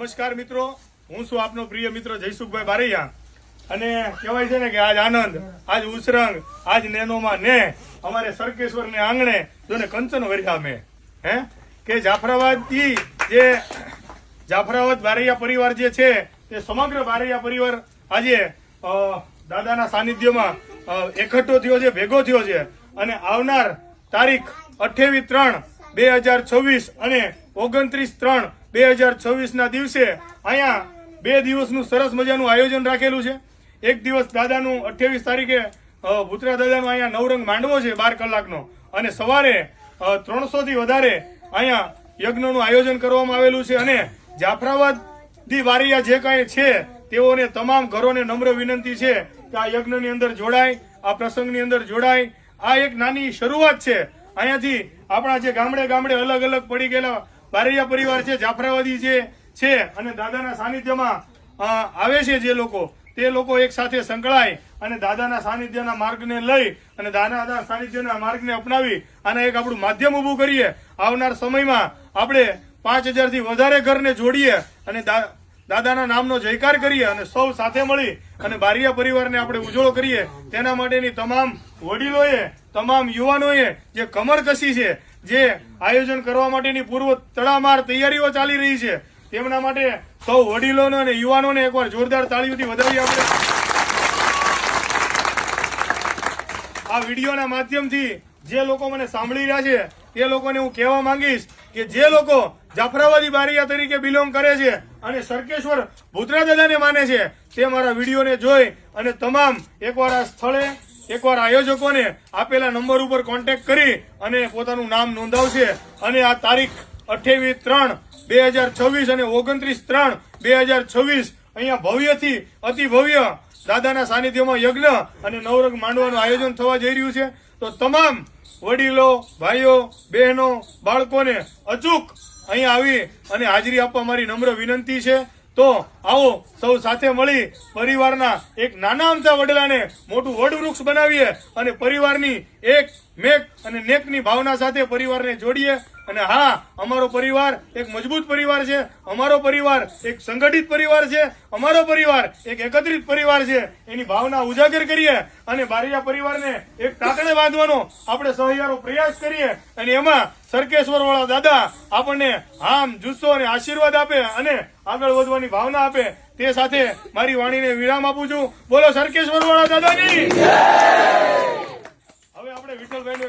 નમસ્કાર મિત્રો, હું છું આપનો પ્રિય મિત્ર જયસુખભાઈ બારૈયા અને કહેવાય છે ને કે આજ આનંદ, આજ ઉસરંગ, આજ નેનોમાં ને અમારે સરકેશ્વર ને આંગણે જોને કંચન વર્યા મેં કે જાફરાબાદથી જે જાફરાબાદ બારૈયા પરિવાર જે છે તે સમગ્ર બારૈયા પરિવાર આજે દાદાના સાનિધ્યમાં એકઠો થયો છે, ભેગો થયો છે અને આવનાર તારીખ 28/3/2026 અને 29/3/2026 ના દિવસે અહીંયા 2 દિવસનું સરસ મજાનું આયોજન રાખેલું છે. એક દિવસ દાદાનું 28 તારીખે ભૂતરા દાદાનો અહીંયા નવરંગ માંડવો છે 12 કલાકનો અને સવારે 300 થી વધારે અહીંયા યજ્ઞનું આયોજન કરવામાં આવેલું છે અને જાફરાબાદ દી બારૈયા જે કાંઈ છે તેઓને તમામ ઘરોને નમ્ર વિનંતી છે કે આ યજ્ઞની અંદર જોડાય, આ પ્રસંગની અંદર જોડાય. આ એક નાની શરૂઆત છે. અહીંયાથી આપણા જે ગામડે ગામડે અલગ અલગ પડી ગયેલા બારૈયા પરિવાર છે, જાફરાબાદી જે છે અને દાદાના સાનિધ્યમાં આવે છે જે લોકો, તે લોકો એક સાથે સંકળાય અને દાદાના સાનિધ્યના માર્ગને લઈ અને દાદાના સાનિધ્યના માર્ગને અપનાવી અને એક આપણું માધ્યમ ઊભું કરીએ. આવનાર સમયમાં આપણે 5000 થી વધારે ઘરને જોડીએ અને દાદાના નામનો જયકાર કરીએ અને સૌ સાથે મળી અને બારૈયા પરિવારને આપણે ઉજળો કરીએ. તેના માટેની તમામ વડીલોએ, તમામ યુવાનોએ જે કમર કસી છે, જે આયોજન કરવા માટેની પૂર્વ તડામાર તૈયારીઓ ચાલી રહી છે, તેમના માટે સૌ વડીલોને અને યુવાનોને એકવાર જોરદાર તાળીઓથી વધાવી આપણે આ વિડીયોના માધ્યમથી જે લોકો મને સાંભળી રહ્યા છે તે લોકોને હું કહેવા માંગીશ કે જે લોકો જાફરાબાદી બારૈયા તરીકે બિલોંગ કરે છે અને સરકેશ્વર ભૂતરા દાદાને માને છે તે મારા વિડીયોને જોઈ અને તમામ એકવાર આ સ્થળે, એકવાર આયોજકોને આપેલા નંબર ઉપર કોન્ટેક્ટ કરી અને પોતાનું નામ નોંધાવશે અને આ તારીખ 28/3/2026 અને 29/3/2026 અહીંયા ભવ્યથી અતિ ભવ્ય દાદાના સાનિધ્યમાં યજ્ઞ અને નવરંગ માંડવાનું આયોજન થવા જઈ રહ્યું છે. તો તમામ વડીલો, ભાઈઓ, બહેનો, બાળકોને અચૂક અહીંયા આવી અને હાજરી આપવા મારી નમ્ર વિનંતી છે. તો આવો સૌ સાથે મળી પરિવારના એક નાના અમથા વડલાને મોટું વડવૃક્ષ બનાવીએ અને પરિવારની એક મેક અને નેકની ભાવના સાથે પરિવારને જોડીએ. અને હા, અમારો પરિવાર એક મજબૂત પરિવાર છે, અમારો પરિવાર એક સંગઠિત પરિવાર છે, અમારો પરિવાર એક એકત્રિત પરિવાર છે, એની ભાવના ઉજાગર કરીએ અને બારૈયા પરિવારને એક ટાંકણે બાંધવાનો આપણે સહિયારો પ્રયાસ કરીએ અને એમાં સરકેશ્વર વાળા દાદા આપણને આમ જુસ્સો અને આશીર્વાદ આપે અને આગળ વધવાની ભાવના આપે. તે સાથે મારી વાણીને વિરામ આપું છું. બોલો સરકેશ્વર વાળા દાદાની. હવે આપણે વિઠ્ઠલભાઈ